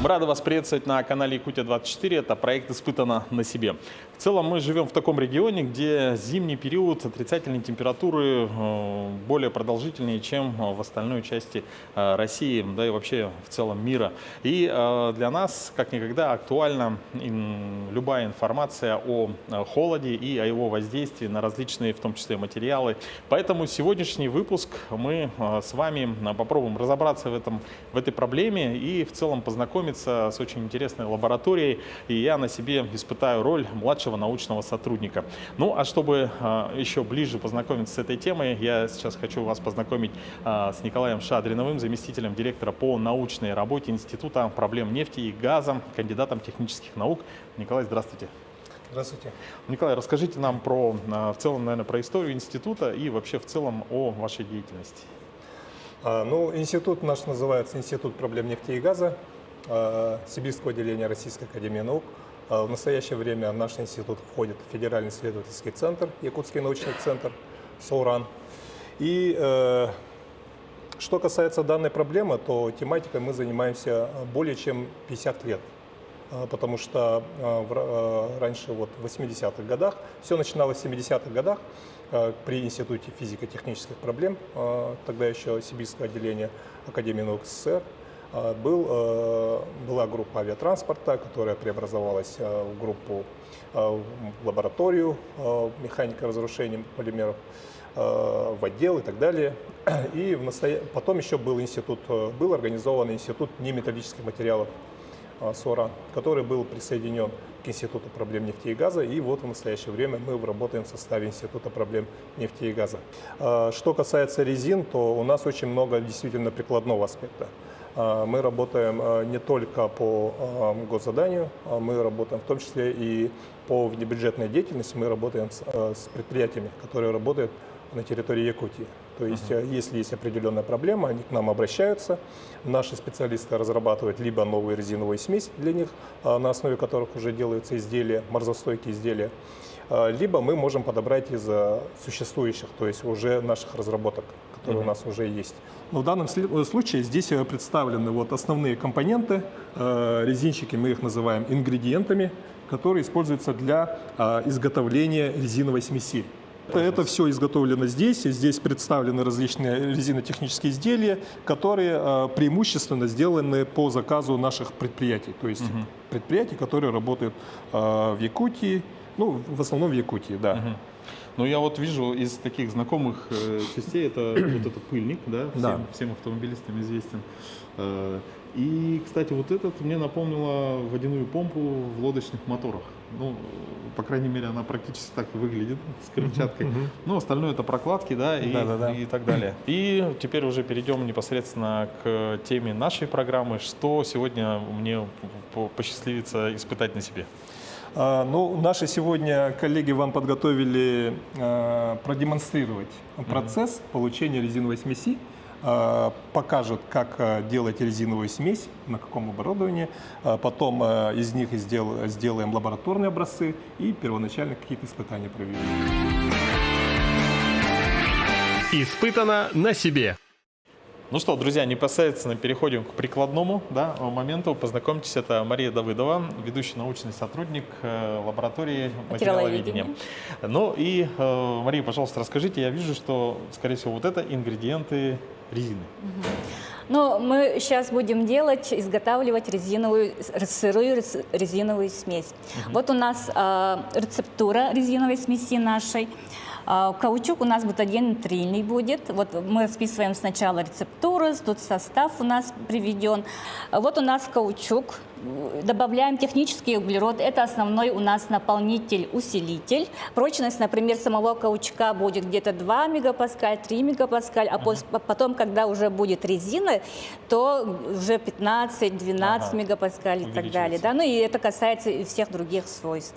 Мы рады вас приветствовать на канале Якутия-24. Это проект «Испытано на себе». В целом мы живем в таком регионе, где зимний период отрицательной температуры более продолжительнее, чем в остальной части России, да и вообще в целом мира. И для нас как никогда актуальна любая информация о холоде и о его воздействии на различные, в том числе, материалы. Поэтому сегодняшний выпуск мы с вами попробуем разобраться в этой проблеме и в целом познакомиться с очень интересной лабораторией. И я на себе испытаю роль младшего научного сотрудника. Ну, а чтобы еще ближе познакомиться с этой темой, я сейчас хочу вас познакомить с Николаем Шадриновым, заместителем директора по научной работе Института проблем нефти и газа, кандидатом технических наук. Николай, здравствуйте. Здравствуйте. Николай, расскажите нам в целом, наверное, про историю института и вообще в целом о вашей деятельности. Институт наш называется Институт проблем нефти и газа Сибирского отделения Российской академии наук. В настоящее время в наш институт входит Федеральный исследовательский центр, Якутский научный центр СОУРАН. И что касается данной проблемы, то тематикой мы занимаемся более чем 50 лет. Потому что раньше, в 80-х годах, все начиналось в 70-х годах при Институте физико-технических проблем, тогда еще Сибирского отделения Академии наук СССР, была группа авиатранспорта, которая преобразовалась в группу, в лабораторию механика разрушения полимеров, в отдел и так далее. И потом еще был организован Институт неметаллических материалов СОРА, который был присоединен к Институту проблем нефти и газа, и вот в настоящее время мы работаем в составе Института проблем нефти и газа. Что касается резин, то у нас очень много действительно прикладного аспекта. Мы работаем не только по госзаданию, мы работаем в том числе и по внебюджетной деятельности, мы работаем с предприятиями, которые работают на территории Якутии. То есть, если есть определенная проблема, они к нам обращаются, наши специалисты разрабатывают либо новую резиновую смесь для них, на основе которых уже делаются изделия, морозостойкие изделия, либо мы можем подобрать из существующих, то есть уже наших разработок, которые у нас уже есть. Но в данном случае здесь представлены основные компоненты, резинчики, мы их называем ингредиентами, которые используются для изготовления резиновой смеси. Это все изготовлено здесь, и здесь представлены различные резинотехнические изделия, которые преимущественно сделаны по заказу наших предприятий, то есть предприятий, которые работают в Якутии, в основном в Якутии, да. Ну, я вижу из таких знакомых частей, это этот пыльник, да, всем автомобилистам известен. И, кстати, этот мне напомнило водяную помпу в лодочных моторах. По крайней мере, она практически так и выглядит, с крыльчаткой. Остальное это прокладки, да, и так далее. И теперь уже перейдем непосредственно к теме нашей программы. Что сегодня мне посчастливится испытать на себе? Наши сегодня коллеги вам подготовили продемонстрировать процесс получения резиновой смеси, покажут, как делать резиновую смесь, на каком оборудовании, потом из них сделаем лабораторные образцы и первоначально какие-то испытания проведем. Испытано на себе. Ну что, друзья, непосредственно переходим к прикладному моменту. Познакомьтесь, это Мария Давыдова, ведущий научный сотрудник лаборатории материаловедения. Мария, пожалуйста, расскажите, я вижу, что, скорее всего, это ингредиенты резины. Мы сейчас будем изготавливать сырую резиновую смесь. Вот у нас рецептура резиновой смеси нашей. Каучук у нас бутадиен-трильный будет. Мы расписываем сначала рецептуру, тут состав у нас приведен. Вот у нас каучук. Добавляем технический углерод. Это основной у нас наполнитель, усилитель. Прочность, например, самого каучука будет где-то 2 мегапаскаль, 3 мегапаскаль, а потом, когда уже будет резина, то уже 15-12 мегапаскаль и так далее. И это касается и всех других свойств.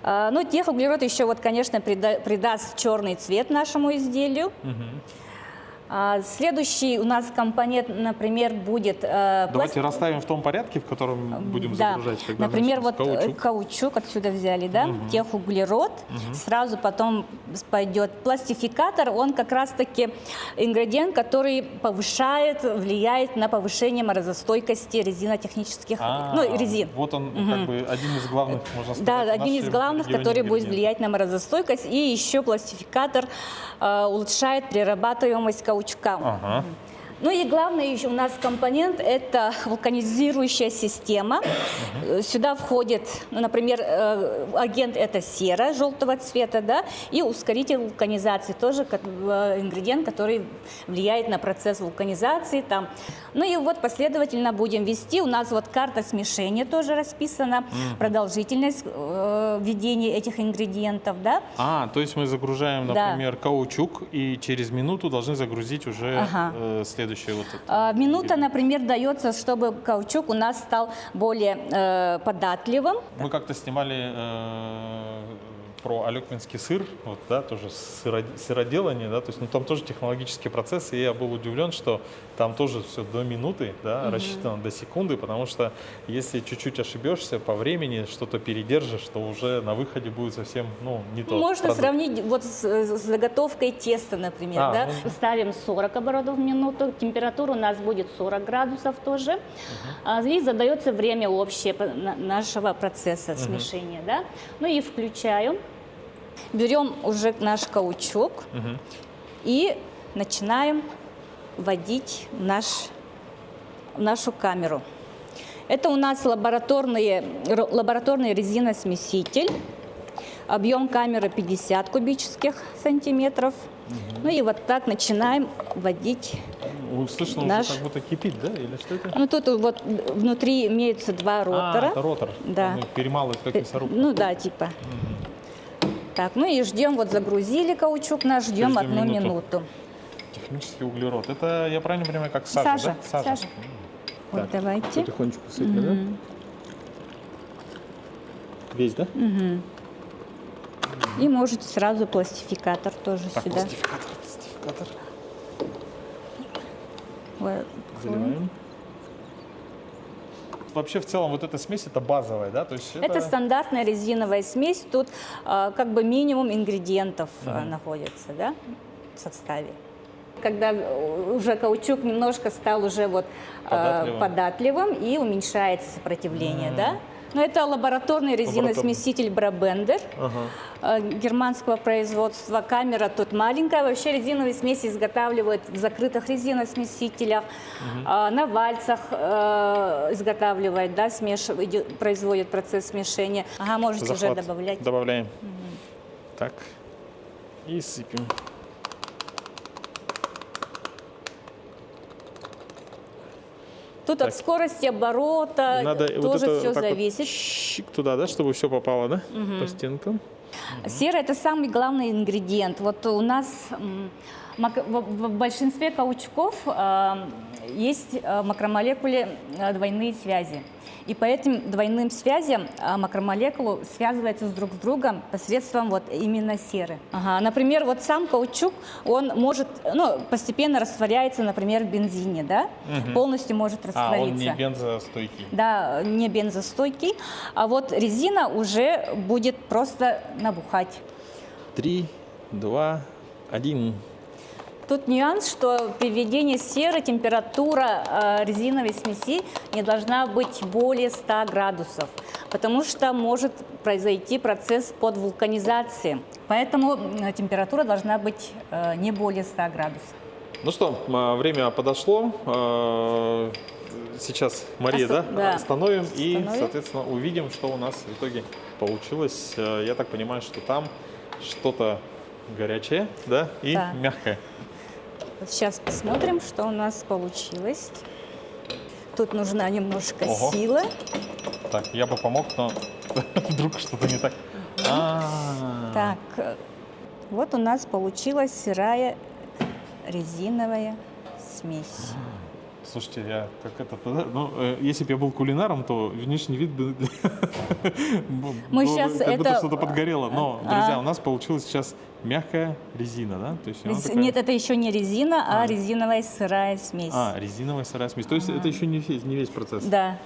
Техуглерод еще, конечно, придаст черный цвет нашему изделию. Следующий у нас компонент, например, будет Давайте расставим в том порядке, в котором будем да. загружать. Когда Например, начнем вот с каучук. каучук отсюда взяли, да, техуглерод, сразу потом пойдет пластификатор, он как раз-таки ингредиент, который повышает, влияет на повышение морозостойкости резинотехнических, резин. Вот он как бы один из главных, можно сказать. Да, в один из нашем главных, регионе который будет ингредиентов. влиять на морозостойкость. И еще пластификатор улучшает перерабатываемость каучука. Ага. Ну и главный еще у нас компонент – это вулканизирующая система. Сюда входит, например, агент – это сера желтого цвета, да, и ускоритель вулканизации, тоже ингредиент, который влияет на процесс вулканизации. Там. Ну и вот последовательно будем вести. У нас вот карта смешения тоже расписана, продолжительность введения этих ингредиентов, да. То есть мы загружаем, Да. например, каучук, и через минуту должны загрузить уже следующее вот это. Минута, например, дается, чтобы каучук у нас стал более податливым. Мы как-то снимали про алекминский сыр, вот, да, тоже сыроделание, да, то есть, там тоже технологический процесс, и я был удивлен, что там тоже все до минуты, да, рассчитано до секунды, потому что если чуть-чуть ошибешься по времени, что-то передержишь, то уже на выходе будет совсем, не то. Можно продукт. сравнить вот с заготовкой теста, например, да. Ставим 40 оборотов в минуту, температура у нас будет 40 градусов тоже, и задается время общее нашего процесса смешения, да. Ну и включаю. Берем уже наш каучук и начинаем вводить в нашу камеру. Это у нас лабораторный резиносмеситель. Объем камеры 50 кубических сантиметров. Ну и вот так начинаем вводить Слышно, наш... уже как будто кипит, да? Или что это? Ну тут вот внутри имеются два ротора. Это ротор. Да. Он перемалывает, как мясорубка. Ну да, типа. Так, ну и ждем, вот загрузили каучук наш, ждем Ждем 1 минуту. минуту. Технический углерод. Это, я правильно понимаю, как сажа, да? Сажа. Вот давайте. Потихонечку сыпем, да? Весь, да? И можете сразу пластификатор тоже Так, сюда. пластификатор. Вот. Заливаем. Вообще, в целом, вот эта смесь, это базовая, да? То есть Это стандартная резиновая смесь. Тут как бы минимум ингредиентов находится, да, в составе. Когда уже каучук немножко стал уже вот податливым и уменьшается сопротивление, да. Но это лабораторный резиносмеситель Brabender германского производства. Камера тут маленькая. Вообще резиновые смеси изготавливают в закрытых резиносмесителях, на вальцах изготавливают, да, производят процесс смешения. Можете уже добавлять. Добавляем. Так. И сыпем. Тут от скорости оборота Надо тоже вот это все вот так зависит. Вот щик туда, да, чтобы все попало, да, по стенкам. Сера – это самый главный ингредиент. Вот у нас в большинстве каучуков есть макромолекулы двойные связи. И по этим двойным связям макромолекулы связываются друг с другом посредством вот именно серы. Например, вот сам каучук, он может, постепенно растворяется, например, в бензине, да? Полностью может раствориться. Он не бензостойкий. Да, не бензостойкий. А вот резина уже будет просто набухать. 3, 2, 1. Тут нюанс, что при введении серы температура резиновой смеси не должна быть более 100 градусов, потому что может произойти процесс подвулканизации. Поэтому температура должна быть не более 100 градусов. Ну что, время подошло. Сейчас Мария, остановим и, соответственно, увидим, что у нас в итоге получилось. Я так понимаю, что там что-то горячее, да, и мягкое. Вот сейчас посмотрим, что у нас получилось. Тут нужна немножко сила. Так, я бы помог, но вдруг что-то не так. Так, вот у нас получилась сырая резиновая смесь. Слушайте, я как это, ну, если бы я был кулинаром, то внешний вид бы Мы было бы щас как будто это- что-то подгорело. Но, друзья, у нас получилась сейчас мягкая резина, да? То есть она такая- Нет, это еще не резина, а резиновая сырая смесь. резиновая сырая смесь. То есть это еще не весь процесс. Да.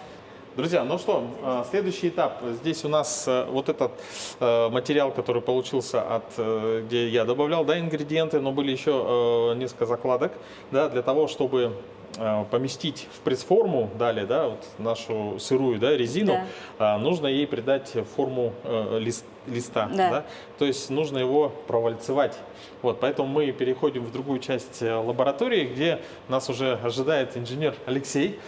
Друзья, ну что, следующий этап. Здесь у нас вот этот материал, который получился где я добавлял, да, ингредиенты, но были еще несколько закладок, да, для того, чтобы поместить в пресс-форму далее, да, вот нашу сырую, да, резину, нужно ей придать форму листа, Да. да, то есть нужно его провальцевать. Вот, поэтому мы переходим в другую часть лаборатории, где нас уже ожидает инженер Алексей.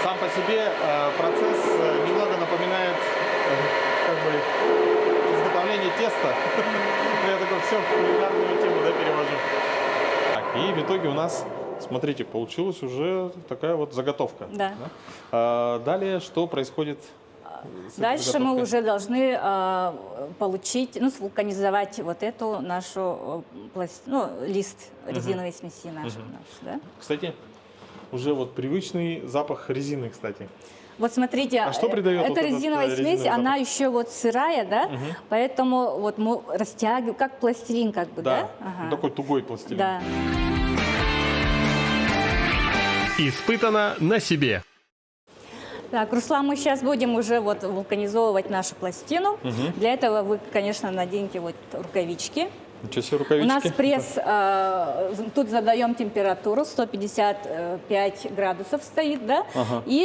Сам по себе процесс немного напоминает как бы изготовление теста. Я такой все в кулинарную тему, да, перевожу. Так, и в итоге у нас, смотрите, получилась уже такая вот заготовка. Да. Далее что происходит? с этой Дальше мы заготовкой? уже должны получить, ну, свулканизовать вот эту нашу лист резиновой смеси нашей, да? Кстати, уже вот привычный запах резины, кстати. Вот смотрите, А что придает вот эта этот, резиновая резиновый смесь, она запах? еще вот сырая, да? Поэтому вот мы растягиваем, как пластилин, как бы, да? Ага. Такой тугой пластилин. Да. Испытано на себе. Так, Руслан, мы сейчас будем уже вот вулканизовывать нашу пластину. Для этого вы, конечно, наденьте вот рукавички. Ничего себе, У рукавички. нас пресс, тут задаем температуру, 155 градусов стоит, да, и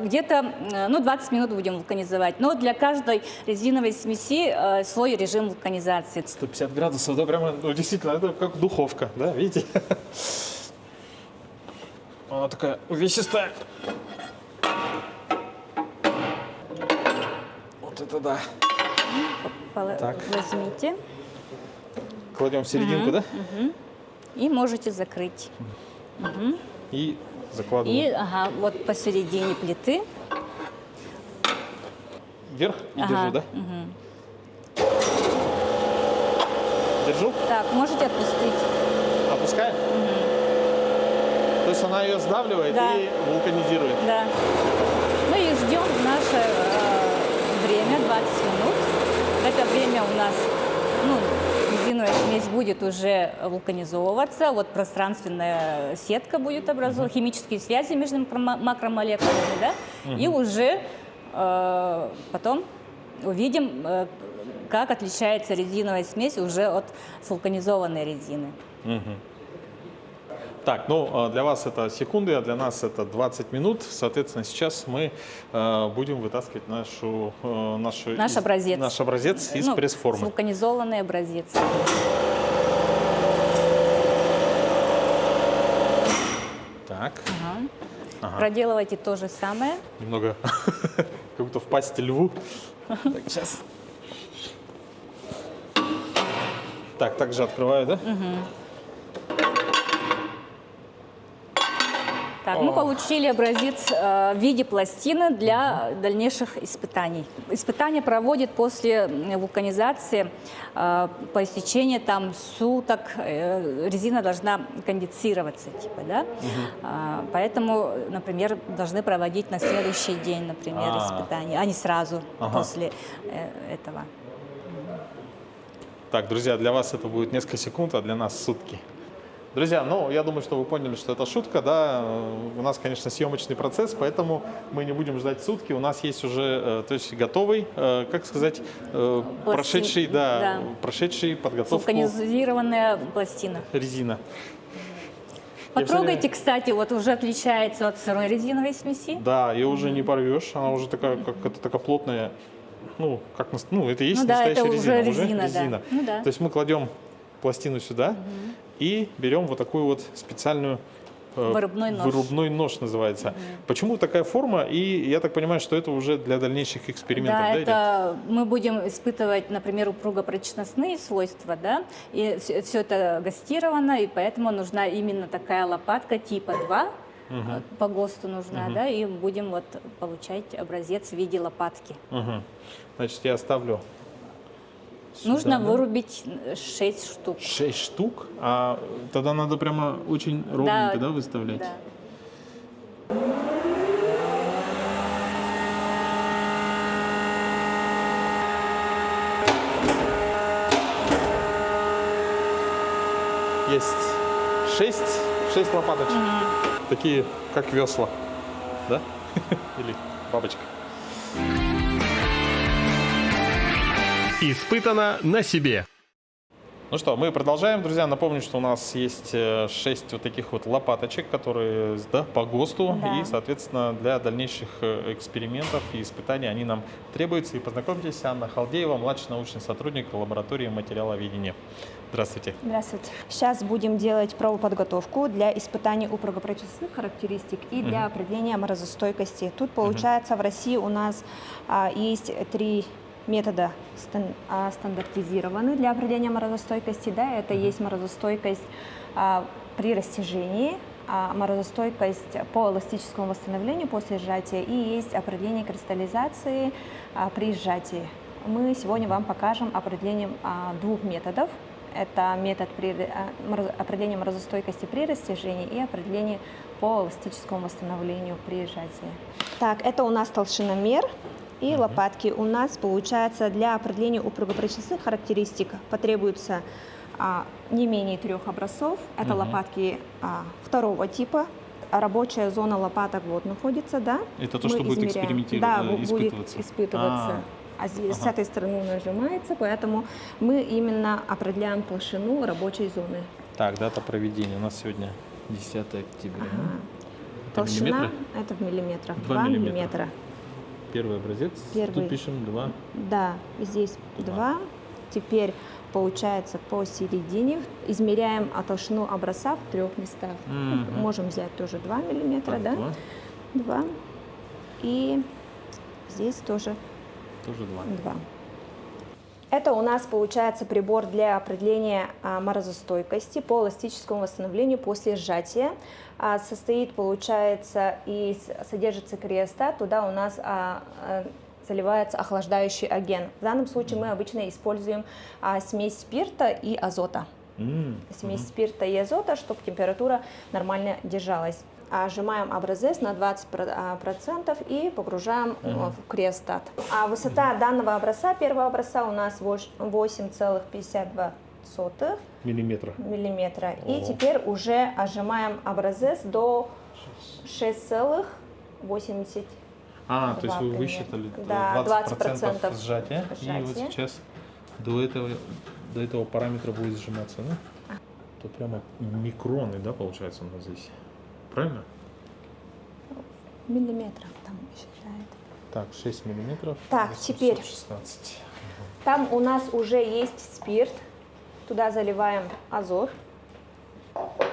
где-то, 20 минут будем вулканизовать. Но для каждой резиновой смеси свой режим вулканизации. 150 градусов, да, прямо, ну, действительно, это как духовка, да, видите? Она такая увесистая. Вот это да. Так. Возьмите Кладем в серединку, да? и можете закрыть. И закладываем. И вот посередине плиты. Вверх и держу, да? Держу, Так, можете отпустить. опускаем. То есть она ее сдавливает Да. и вулканизирует. Да. Ну и ждем наше время, 20 минут. В это время у нас резиновая смесь будет уже вулканизовываться, вот пространственная сетка будет образовываться, химические связи между макромолекулами, да, и уже потом увидим, как отличается резиновая смесь уже от вулканизованной резины. Так, ну для вас это секунды, а для нас это 20 минут. Соответственно, сейчас мы будем вытаскивать Наш образец. наш образец из пресс-формы. Вулканизованный образец. Так, Проделывайте то же самое. немного как будто в пасти льву. Так, сейчас. Так, также открываю, да? Так, мы получили образец в виде пластины для дальнейших испытаний. Испытания проводят после вулканизации по истечении суток. Резина должна конденсироваться, типа, да? Поэтому, например, должны проводить на следующий день, например, испытания, а не сразу после этого. Так, друзья, для вас это будет несколько секунд, а для нас сутки. Друзья, ну, я думаю, что вы поняли, что это шутка, да, у нас, конечно, съемочный процесс, поэтому мы не будем ждать сутки, у нас есть уже, то есть готовый, как сказать, прошедший подготовку Вулканизированная пластина. резина. Потрогайте, кстати, вот уже отличается от сырой резиновой смеси. Да, ее уже не порвешь, она уже такая, такая плотная, это и есть Ну да, настоящая это уже резина. резина, да. Ну да. То есть мы кладем пластину сюда и берем вот такую вот специальную вырубной нож называется. Почему такая форма? И я так понимаю, что это уже для дальнейших экспериментов. Да, Да, это мы будем испытывать, например, упругопрочностные свойства, да, и все это гастировано, и поэтому нужна именно такая лопатка типа 2, по ГОСТу нужна, да, и будем вот получать образец в виде лопатки. Значит, я ставлю Нужно да? вырубить 6 штук. 6 штук? А тогда надо прямо очень ровненько, да, выставлять? Да. Есть 6 лопаточек. Такие, как весла. Да? Или бабочка. Испытано на себе. Ну что, мы продолжаем, друзья. Напомню, что у нас есть 6 вот таких вот лопаточек, которые, да, по ГОСТу. Да. И, соответственно, для дальнейших экспериментов и испытаний они нам требуются. И познакомьтесь, Анна Халдеева, младший научный сотрудник лаборатории материаловедения. Здравствуйте. Здравствуйте. Сейчас будем делать пробоподготовку для испытаний упругопрочностных характеристик и для определения морозостойкости. Тут получается в России у нас есть 3 метода стандартизированы для определения морозостойкости. Да, это есть морозостойкость при растяжении, морозостойкость по эластическому восстановлению после сжатия и есть определение кристаллизации при сжатии. Мы сегодня вам покажем определение 2 методов. Это метод определения морозостойкости при растяжении и определение по эластическому восстановлению при сжатии. Так, это у нас толщиномер и лопатки. У нас, получается, для определения упругопрочностных характеристик потребуется не менее 3 образцов. Это лопатки 2 типа. Рабочая зона лопаток вот находится, да? Это то, что будет экспериментировать, да, испытываться? будет испытываться. А здесь с этой стороны нажимается, поэтому мы именно определяем толщину рабочей зоны. Так, дата проведения у нас сегодня 10 октября. Это Толщина миллиметры? это в миллиметрах. 2 миллиметра. Первый образец. Первый. Тут пишем 2. Да, здесь 2. Теперь получается посередине измеряем толщину образца в 3 местах. Можем взять тоже 2 миллиметра, Так, да? 2. 2. И здесь тоже Тоже 2. 2. Это у нас получается прибор для определения морозостойкости по эластическому восстановлению после сжатия. Состоит, получается, содержится криостат, туда у нас заливается охлаждающий агент. В данном случае мы обычно используем смесь спирта и азота. Смесь спирта и азота, чтобы температура нормально держалась. Сжимаем образец на 20% и погружаем в криостат. Высота данного образца, первого образца у нас 8,52 Миллиметра. миллиметра. И теперь уже сжимаем образец до 6,80. То есть вы примерно. высчитали Да, 20% сжатия. И вот сжатия. сейчас до этого параметра будет сжиматься, да? Тут прямо микроны, да, получается у нас здесь. Правильно? Миллиметров там считает. Так, 6 миллиметров. Так, теперь 16. там у нас уже есть спирт. Туда заливаем азот. Ох.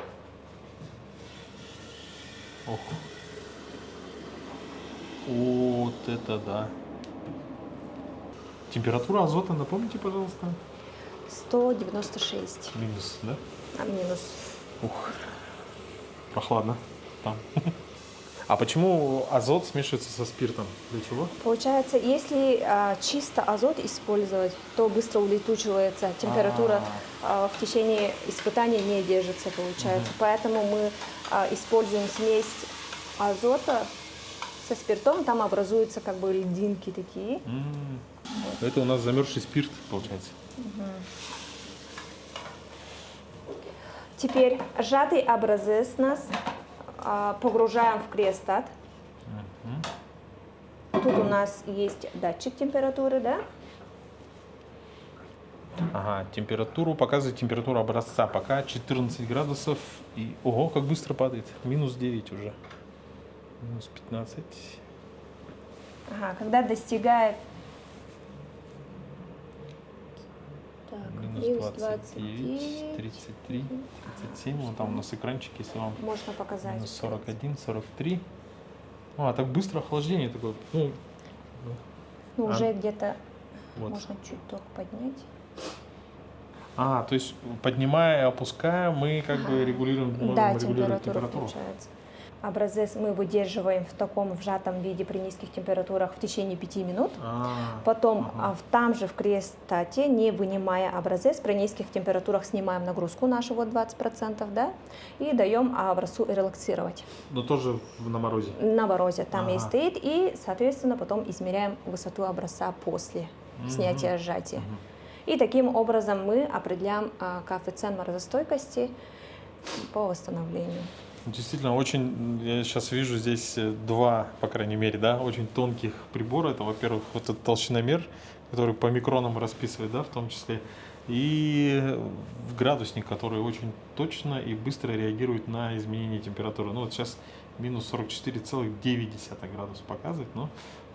Вот это да. Температура азота, напомните, пожалуйста. 196. Минус, да? Минус. Ух. Прохладно там. А почему азот смешивается со спиртом? Для чего? Получается, если чисто азот использовать, то быстро улетучивается. Температура в течение испытаний не держится, получается. Поэтому мы используем смесь азота со спиртом. Там образуются как бы льдинки такие. Это у нас замерзший спирт, получается. Теперь сжатый образец нас погружаем в криостат. Тут у нас есть датчик температуры, да? Ага, температуру показывает температура образца. Пока 14 градусов. И ого, как быстро падает. Минус 9 уже. Минус 15. Ага, когда достигает Минус 29, 33, 37. Вон там у нас экранчик, если вам. можно показать. Минус 41, 43. Так быстро охлаждение такое. Уже где-то Вот. можно чуток поднять. То есть поднимая и опуская, мы как бы регулируем, можем Да, регулировать температура температуру. включается. Образец мы выдерживаем в таком сжатом виде при низких температурах в течение 5 минут. Потом там же в криостате, не вынимая образец, при низких температурах снимаем нагрузку нашу, вот 20%, да, и даем образцу релаксировать. Но тоже на морозе? На морозе там и стоит, и, соответственно, потом измеряем высоту образца после снятия сжатия. И таким образом мы определяем коэффициент морозостойкости по восстановлению. Действительно, очень, я сейчас вижу здесь два, по крайней мере, да, очень тонких прибора. Это, во-первых, вот этот толщиномер, который по микронам расписывает, да, в том числе, и градусник, который очень точно и быстро реагирует на изменение температуры. Ну вот сейчас минус 44,9 градуса показывает, но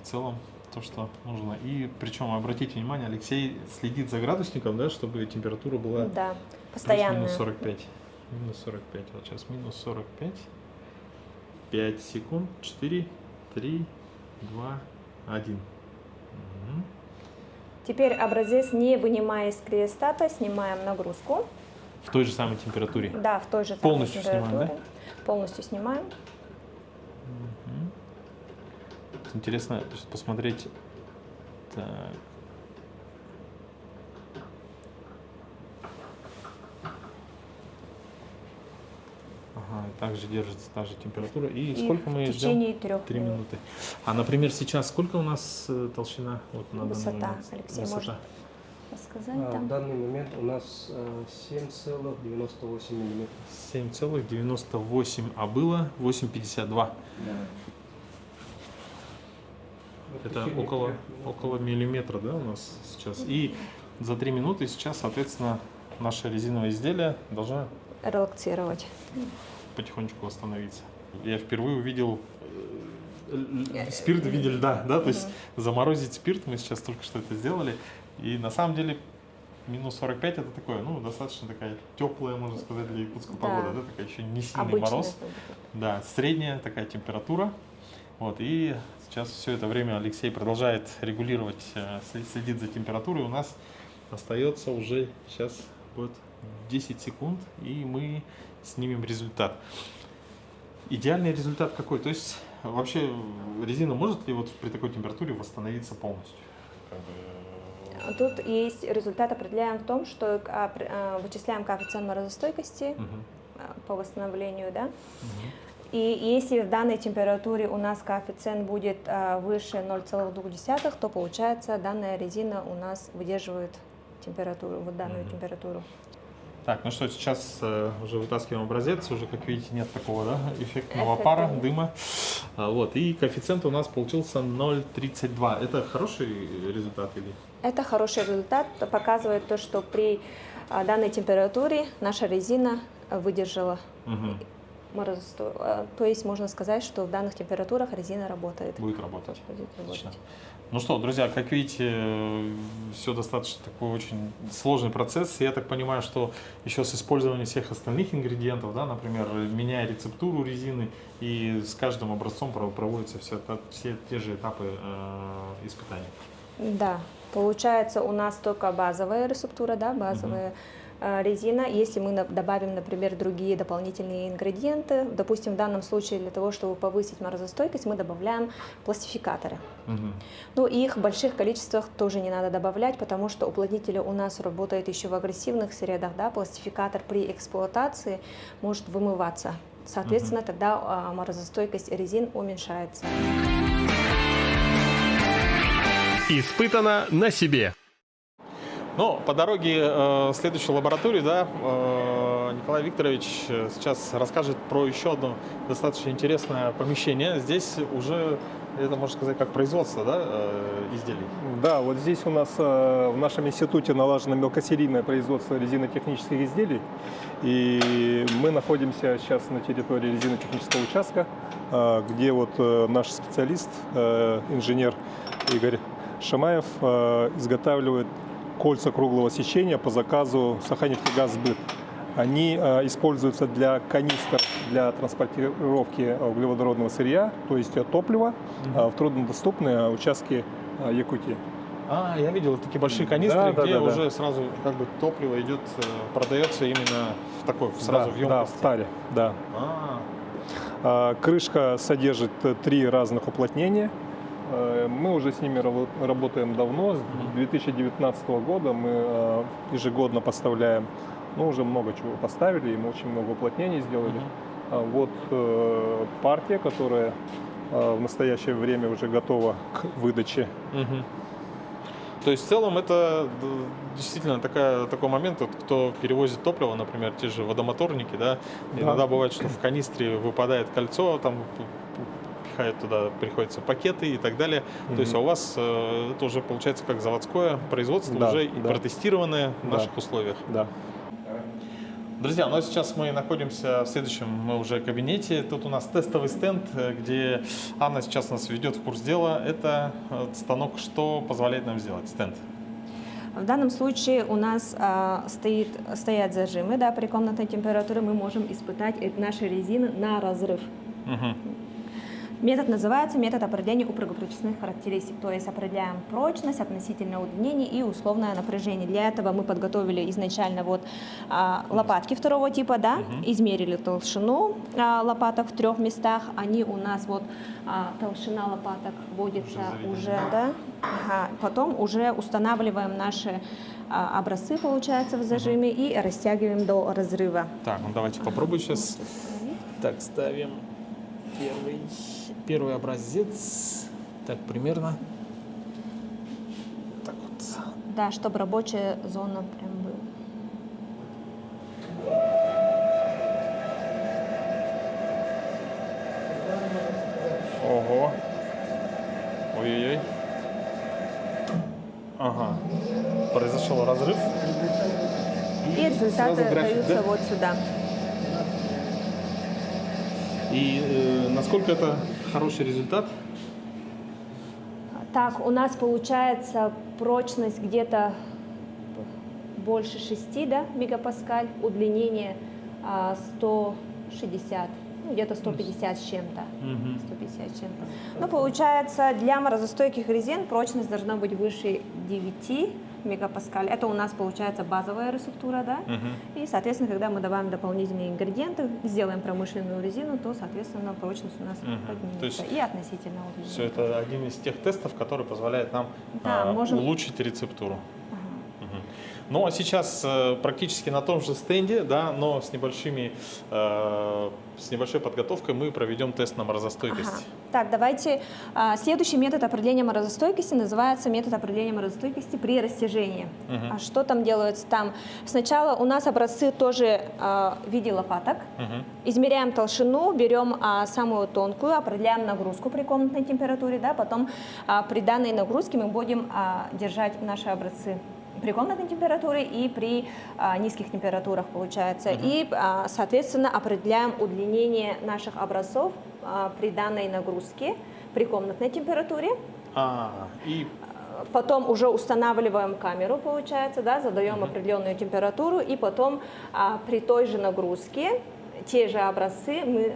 в целом то, что нужно. И причем, обратите внимание, Алексей следит за градусником, да, чтобы температура была постоянно. Минус 45. Минус 45. Вот сейчас минус 45. 5 секунд. 4, 3, 2, 1. Теперь образец, не вынимая из криостата, снимаем нагрузку. В той же самой температуре? Да, в той же полностью самой температуре. Снимаем, да? Полностью снимаем. Интересно посмотреть. Так. Ага, также держится та же температура. И сколько мы в ждем? течение 3 минут. минуты. А, например, сейчас сколько у нас толщина? Вот на Высота, данный момент? Алексей, Высота. может рассказать В там? данный момент у нас 7,98 мм. 7,98, а было 8,52. Это около миллиметра, да, у нас сейчас. И за 3 минуты сейчас, соответственно, наше резиновое изделие должно Релаксировать. потихонечку восстановиться. Я впервые увидел спирт, видели, да, то есть заморозить спирт, мы сейчас только что это сделали. И на самом деле минус 45 это такое, ну, достаточно такая теплая, можно сказать, для Якутска погода, да, такая еще не сильный Обычная мороз. погода. Да, средняя такая температура. Вот, и сейчас все это время Алексей продолжает регулировать, следит за температурой. У нас остается уже сейчас вот 10 секунд, и мы снимем результат. Идеальный результат какой? То есть вообще резина может ли вот при такой температуре восстановиться полностью? Тут есть результат, определяем в том, что вычисляем коэффициент морозостойкости по восстановлению, да. И если в данной температуре у нас коэффициент будет выше 0,2, то получается данная резина у нас выдерживает температуру, вот данную температуру. Так, ну что, сейчас уже вытаскиваем образец, уже, как видите, нет такого, да, эффектного пара, дыма. Вот, и коэффициент у нас получился 0,32. Это хороший результат или? Это хороший результат, показывает то, что при данной температуре наша резина выдержала морозостойкость. То есть можно сказать, что в данных температурах резина работает. Будет работать. Будет работать. Отлично. Ну что, друзья, как видите, все достаточно такой очень сложный процесс. Я так понимаю, что еще с использованием всех остальных ингредиентов, да, например, меняя рецептуру резины, и с каждым образцом проводятся все те же этапы испытаний. Да, получается у нас только базовая рецептура, да, базовая резина. Если мы добавим, например, другие дополнительные ингредиенты, допустим, в данном случае для того, чтобы повысить морозостойкость, мы добавляем пластификаторы. Но их в больших количествах тоже не надо добавлять, потому что уплотнители у нас работают еще в агрессивных средах, да, пластификатор при эксплуатации может вымываться. Соответственно, тогда морозостойкость резин уменьшается. Испытано на себе. Ну, по дороге в следующую лабораторию, да, Николай Викторович сейчас расскажет про еще одно достаточно интересное помещение. Здесь уже, это можно сказать, как производство, да, изделий. Да, вот здесь у нас в нашем институте налажено мелкосерийное производство резинотехнических изделий. И мы находимся сейчас на территории резинотехнического участка, где вот наш специалист, инженер Игорь Шамаев, изготавливает кольца круглого сечения по заказу Саханефтегазсбыт. Они используются для канистр для транспортировки углеводородного сырья, то есть топлива, в труднодоступные участки Якутии. Я видел такие большие канистры, где уже сразу как бы топливо идет, продается именно в такой, сразу в емкости. Да, в таре, да. Крышка содержит 3 разных уплотнения. Мы уже с ними работаем давно, с 2019 года мы ежегодно поставляем, ну уже много чего поставили, и мы очень много уплотнений сделали. Вот партия, которая в настоящее время уже готова к выдаче. То есть в целом это действительно такой момент, вот, кто перевозит топливо, например, те же водомоторники, да, иногда бывает, что в канистре выпадает кольцо, там пихают туда, приходится пакеты и так далее. То есть а у вас это уже получается как заводское производство, Да, уже и да. протестированное в Да. наших условиях. Да. Друзья, ну а сейчас мы находимся в следующем уже кабинете. Тут у нас тестовый стенд, где Анна сейчас нас ведет в курс дела. Это станок, что позволяет нам сделать стенд? В данном случае у нас стоят зажимы, да, при комнатной температуре мы можем испытать наши резины на разрыв. Метод называется метод определения упругопрочностных характеристик, то есть определяем прочность, относительное удлинение и условное напряжение. Для этого мы подготовили изначально вот лопатки второго типа, да, измерили толщину лопаток в 3 местах. Они у нас вот толщина лопаток вводится уже, да. Потом уже устанавливаем наши образцы, получается, в зажиме и растягиваем до разрыва. Так, ну давайте попробуем сейчас. Так, ставим первый образец. Так, примерно. Так вот. Да, чтобы рабочая зона прям была. Ого. Ой-ой-ой. Ага. Произошел разрыв. И результаты сразу график, даются да? вот сюда. И насколько это хороший результат? Так, у нас получается прочность где-то больше 6, да, мегапаскаль, удлинение 160, ну, где-то 150 с чем-то. 150 с чем-то. Но получается, для морозостойких резин прочность должна быть выше 9 мегапаскаль. Это у нас получается базовая ресурсура, да? И, соответственно, когда мы добавим дополнительные ингредиенты, сделаем промышленную резину, то, соответственно, прочность у нас поднимется. То есть и относительно удлинения. Все это один из тех тестов, который позволяет нам Да, можем- улучшить рецептуру. Ну а сейчас практически на том же стенде, да, но с небольшой подготовкой мы проведем тест на морозостойкость. Так, давайте. Следующий метод определения морозостойкости называется метод определения морозостойкости при растяжении. А что там делается? Там сначала у нас образцы тоже в виде лопаток. Измеряем толщину, берем самую тонкую, определяем нагрузку при комнатной температуре, да, потом при данной нагрузке мы будем держать наши образцы при комнатной температуре и при низких температурах, получается. И, соответственно, определяем удлинение наших образцов при данной нагрузке при комнатной температуре. И Потом уже устанавливаем камеру, получается, да, задаем определенную температуру, и потом при той же нагрузке те же образцы мы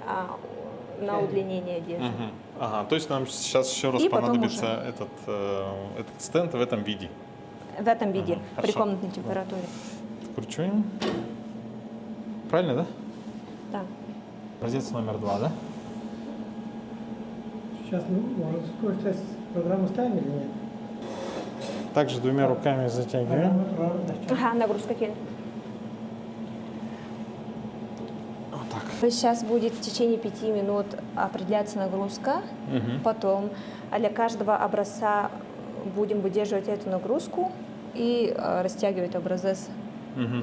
на удлинение держим. Ага, то есть нам сейчас еще раз И потом понадобится этот стенд в этом виде. В этом виде, при хорошо. комнатной температуре. Вкручиваем. Правильно, да? Да. Образец номер 2, да? Сейчас может скорость программу ставим или нет? Также 2 руками затягиваем. Ага, нагрузка кинь. Вот так. Сейчас будет в течение 5 минут определяться нагрузка. Потом для каждого образца будем выдерживать эту нагрузку и растягивать образец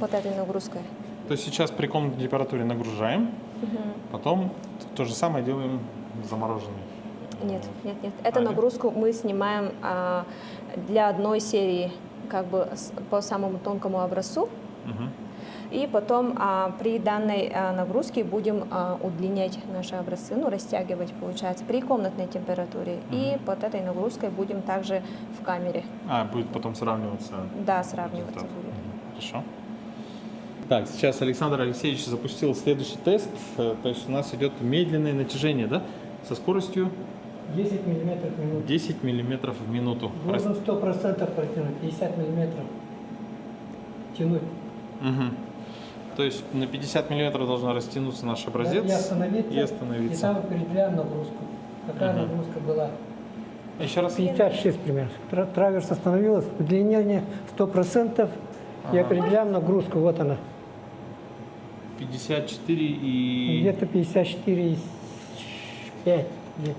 под этой нагрузкой. То есть сейчас при комнатной температуре нагружаем, потом то же самое делаем замороженный. Нет. Эту нагрузку мы снимаем для одной серии, как бы по самому тонкому образцу. И потом при данной нагрузке будем удлинять наши образцы, ну, растягивать, получается, при комнатной температуре. И под этой нагрузкой будем также в камере. Будет потом сравниваться. Да, сравниваться результат. будет. Хорошо. Так, сейчас Александр Алексеевич запустил следующий тест. То есть у нас идет медленное натяжение, да? Со скоростью 10 миллиметров в минуту. 10 миллиметров в минуту. Можно 100% протянуть, 50 миллиметров тянуть. То есть на 50 миллиметров должна растянуться наш образец И остановиться. и остановиться. И там определяем нагрузку. Какая нагрузка была? Еще раз. 56 примерно. Траверс остановилась, удлинение 100%. И определяем нагрузку. Вот она. 54 и... Где-то 54,5. Где-то.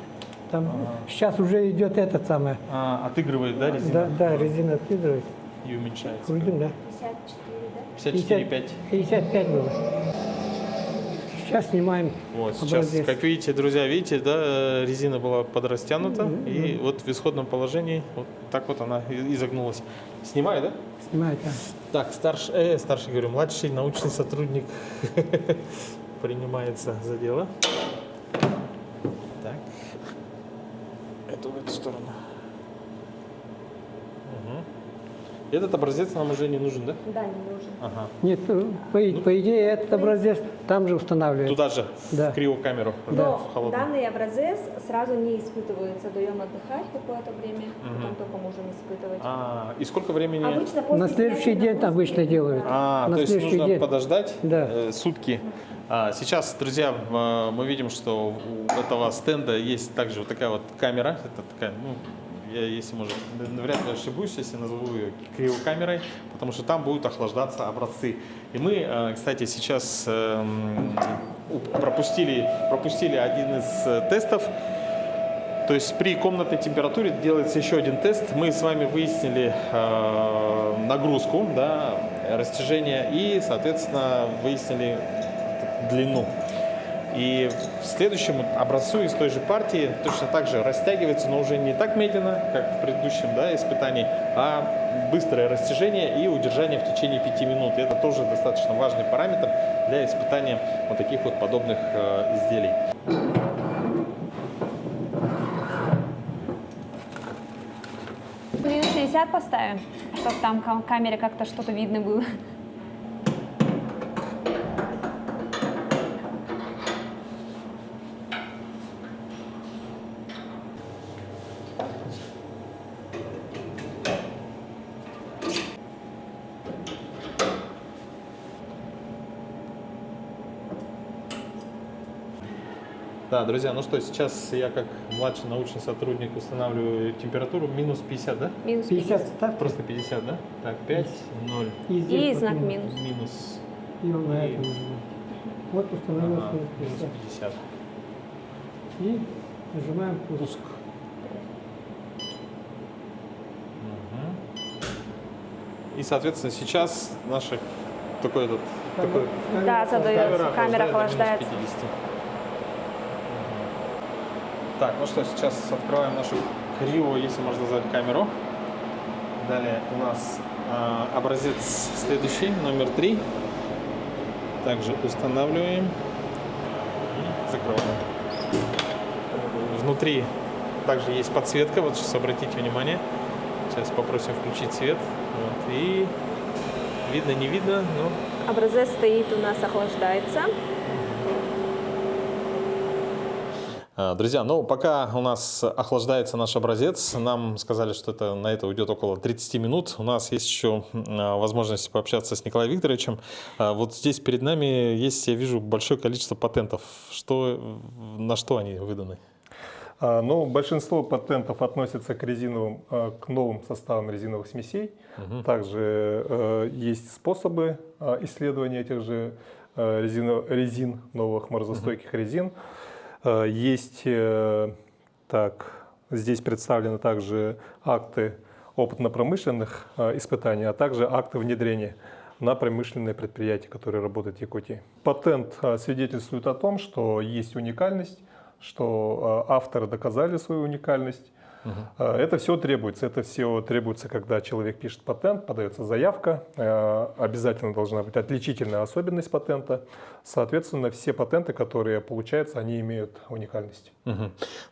Там сейчас уже идет этот самый. Отыгрывает, да, резина? Да, резина отыгрывает. И уменьшается. Крутим, да. 54,5. 55 было. Сейчас снимаем Вот, сейчас, образец. как видите, друзья, видите, да, резина была подрастянута, и вот в исходном положении вот так вот она изогнулась. Снимаю, да? Снимает, да. Так, старший, говорю, младший научный сотрудник принимается за дело. Так, эту в эту сторону. Угу. Этот образец нам уже не нужен, да? Да, не нужен. Ага. Нет, по идее, этот образец там же устанавливается. Туда же, Да. в криокамеру, Но в холодную. данный образец сразу не испытывается. Даем отдыхать какое-то время, потом только можем испытывать. И сколько времени? Обычно после На следующий снятия день там нагрузки, обычно делают. То На есть следующий нужно день. подождать Да. сутки. Сейчас, друзья, мы видим, что у этого стенда есть также вот такая вот камера. Это такая, ну, я, если может, вряд ли ошибусь, если назову ее криокамерой, потому что там будут охлаждаться образцы. И мы, кстати, сейчас пропустили один из тестов. То есть при комнатной температуре делается еще один тест. Мы с вами выяснили нагрузку, да, растяжение и, соответственно, выяснили длину. И в следующем образцу из той же партии точно так же растягивается, но уже не так медленно, как в предыдущем, да, испытании, а быстрое растяжение и удержание в течение 5 минут. И это тоже достаточно важный параметр для испытания вот таких вот подобных изделий. Минус 60 поставим, чтобы там в камере как-то что-то видно было. Да, друзья, ну что, сейчас я как младший научный сотрудник устанавливаю температуру минус 50, да? Минус 50 50. ставь. Просто 50, да? Так, 5, 0, И здесь И знак вот минус. минус И он на этом нажимает. Вот установилось ага, минус минус 50. 50. И нажимаем пуск. И, соответственно, сейчас наша такой этот, такой Да, задается, камера до охлаждается. минус 50. Так, ну что, сейчас открываем нашу крио, если можно назвать камеру. Далее у нас образец следующий, номер 3. Также устанавливаем и закрываем. Внутри также есть подсветка, вот сейчас обратите внимание. Сейчас попросим включить свет. Вот. И видно, не видно, но... Образец стоит у нас, охлаждается. Друзья, ну пока у нас охлаждается наш образец, нам сказали, что на это уйдет около 30 минут. У нас есть еще возможность пообщаться с Николаем Викторовичем. Вот здесь перед нами есть, я вижу, большое количество патентов. На что они выданы? Ну, большинство патентов относятся к к новым составам резиновых смесей. Также есть способы исследования этих же резин, новых морозостойких резин. Есть, здесь представлены также акты опытно-промышленных испытаний, а также акты внедрения на промышленные предприятия, которые работают в Якутии. Патент свидетельствует о том, что есть уникальность, что авторы доказали свою уникальность. Это все требуется, когда человек пишет патент, подается заявка, обязательно должна быть отличительная особенность патента. Соответственно, все патенты, которые получаются, они имеют уникальность.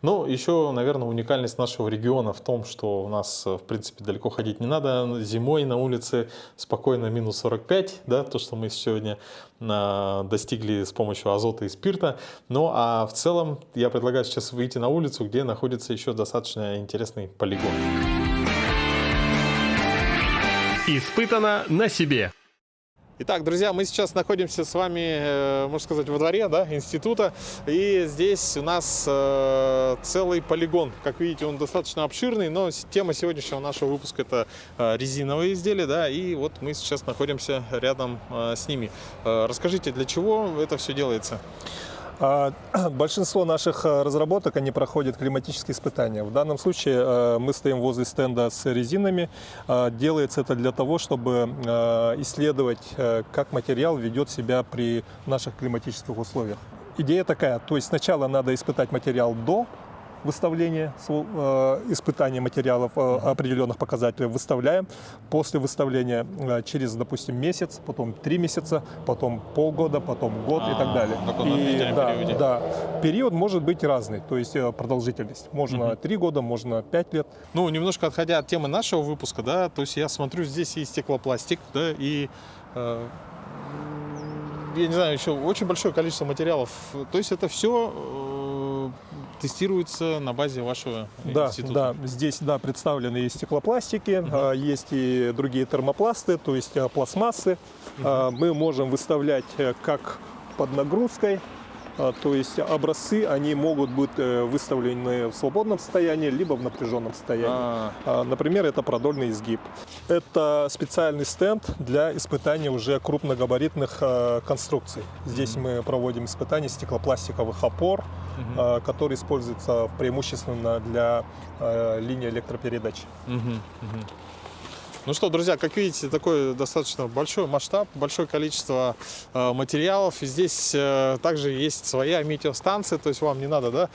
Ну, еще, наверное, уникальность нашего региона в том, что у нас, в принципе, далеко ходить не надо. Зимой на улице спокойно минус 45, да, то, что мы сегодня достигли с помощью азота и спирта. Ну, а в целом я предлагаю сейчас выйти на улицу, где находится еще достаточно интересный полигон. Испытано на себе. Итак, друзья, мы сейчас находимся с вами, можно сказать, во дворе, да, института. И здесь у нас целый полигон. Как видите, он достаточно обширный, но тема сегодняшнего нашего выпуска — это резиновые изделия, да, и вот мы сейчас находимся рядом с ними. Расскажите, для чего это все делается? Большинство наших разработок, они проходят климатические испытания. В данном случае мы стоим возле стенда с резинами. Делается это для того, чтобы исследовать, как материал ведет себя при наших климатических условиях. Идея такая, то есть сначала надо испытать материал до выставления, испытания материалов определенных показателей выставляем. После выставления через, допустим, месяц, потом 3 месяца, потом полгода, потом год и так далее. И, да, период может быть разный, то есть продолжительность. Можно 3 года, можно 5 лет. Ну, немножко отходя от темы нашего выпуска, да, то есть я смотрю, здесь и стеклопластик, да, и я не знаю, еще очень большое количество материалов. То есть это все тестируется на базе вашего института? Да, здесь представлены и стеклопластики, есть и другие термопласты, то есть пластмассы. Мы можем выставлять как под нагрузкой, то есть образцы, они могут быть выставлены в свободном состоянии, либо в напряженном состоянии. Например, это продольный изгиб. Это специальный стенд для испытания уже крупногабаритных конструкций. Здесь мы проводим испытания стеклопластиковых опор, которые используются преимущественно для линии электропередач. Ну что, друзья, как видите, такой достаточно большой масштаб, большое количество материалов. И здесь также есть своя метеостанция, то есть вам не надо, да,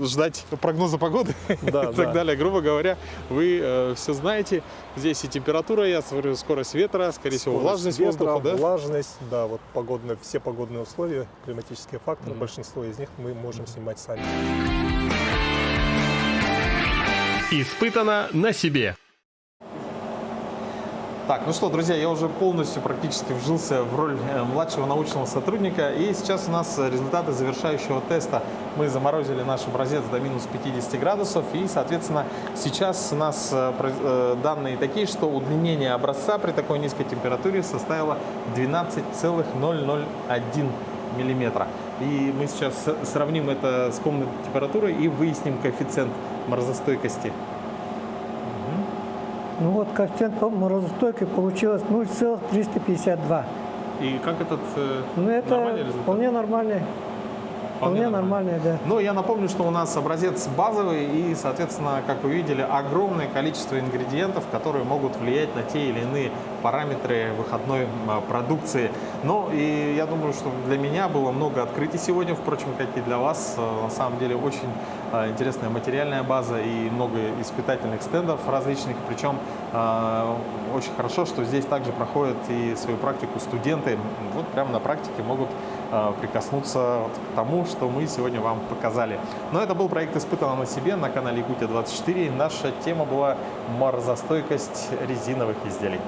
ждать прогноза погоды и так далее. Грубо говоря, вы все знаете. Здесь и температура, я смотрю, скорость ветра, скорее всего, влажность воздуха. Да? Влажность, да, вот все погодные условия, климатические факторы, большинство из них мы можем снимать сами. Испытано на себе. Так, ну что, друзья, я уже полностью практически вжился в роль младшего научного сотрудника. И сейчас у нас результаты завершающего теста. Мы заморозили наш образец до минус 50 градусов. И, соответственно, сейчас у нас данные такие, что удлинение образца при такой низкой температуре составило 12,001 миллиметра. И мы сейчас сравним это с комнатной температурой и выясним коэффициент морозостойкости. Ну вот коэффициент морозостойкой получилось 0,352. И как этот Ну это нормальный результат? вполне нормальный. Вполне нормальный, да. Но я напомню, что у нас образец базовый и, соответственно, как вы видели, огромное количество ингредиентов, которые могут влиять на те или иные параметры выходной продукции. Ну и я думаю, что для меня было много открытий сегодня, впрочем, как и для вас. На самом деле очень интересная материальная база и много испытательных стендов различных. Причем очень хорошо, что здесь также проходят и свою практику студенты. Вот прямо на практике могут прикоснуться к тому, что мы сегодня вам показали. Но это был проект «Испытано на себе» на канале Якутия 24. Наша тема была морозостойкость резиновых изделий.